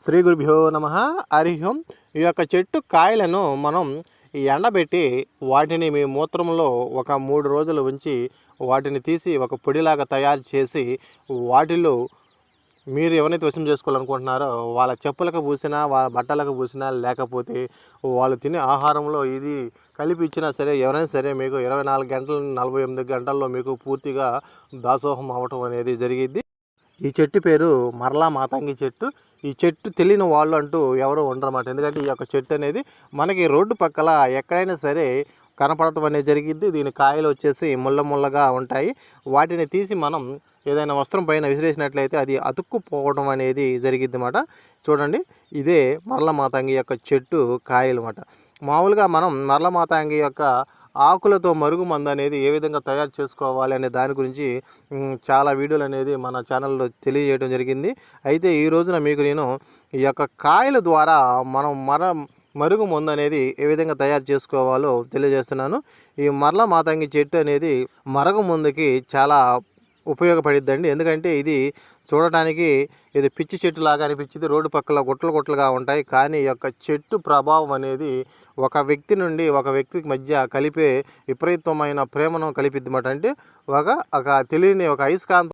శ్రీ గురుభ్యో నమ. హరి ఓం. ఈ యొక్క చెట్టు కాయలను మనం ఎండబెట్టి వాటిని మీ మూత్రంలో ఒక 3 రోజులు ఉంచి వాటిని తీసి ఒక పొడిలాగా తయారు చేసి వాటిలో మీరు ఎవరైతే వశం చేసుకోవాలనుకుంటున్నారో వాళ్ళ చెప్పులకు పూసినా వాళ్ళ బట్టలకు పూసినా లేకపోతే వాళ్ళు తినే ఆహారంలో ఇది కలిపి ఇచ్చినా సరే ఎవరైనా సరే మీకు 24 గంటలు 48 గంటల్లో మీకు పూర్తిగా దాసోహం అవ్వటం అనేది జరిగిద్ది. ఈ చెట్టు పేరు మరలా మాతంగి చెట్టు. ఈ చెట్టు తెలియని వాళ్ళు అంటూ ఎవరు ఉండరన్నమాట. ఎందుకంటే ఈ యొక్క చెట్టు అనేది మనకి రోడ్డు పక్కల ఎక్కడైనా సరే కనపడటం అనేది జరిగిద్ది. దీని కాయలు వచ్చేసి ముళ్ళగా ఉంటాయి. వాటిని తీసి మనం ఏదైనా వస్త్రం పైన విసిరేసినట్లయితే అది అతుక్కుపోవడం అనేది జరిగిద్ది అన్నమాట. చూడండి, ఇదే మరల మాతంగి యొక్క చెట్టు కాయలు అన్నమాట. మామూలుగా మనం మరల మాతంగి యొక్క ఆకులతో మరుగు మందు అనేది ఏ విధంగా తయారు చేసుకోవాలి అనే దాని గురించి చాలా వీడియోలు అనేది మన ఛానల్లో తెలియజేయడం జరిగింది. అయితే ఈ రోజున మీకు నేను ఈ యొక్క కాయల ద్వారా మనం మరుగు మందు అనేది ఏ విధంగా తయారు చేసుకోవాలో తెలియజేస్తున్నాను. ఈ మరల మాతంగి చెట్టు అనేది మరుగు మందుకి చాలా ఉపయోగపడిద్దండి. ఎందుకంటే ఇది చూడటానికి ఇది పిచ్చి చెట్టు లాగా అనిపించింది. రోడ్డు పక్కల గుట్టలుగా ఉంటాయి. కానీ ఈ యొక్క చెట్టు ప్రభావం అనేది ఒక వ్యక్తి నుండి ఒక వ్యక్తికి మధ్య కలిపే విపరీతమైన ప్రేమను కలిపిద్ది అన్నమాట. అంటే ఒక తెలియని ఒక అయస్కాంతం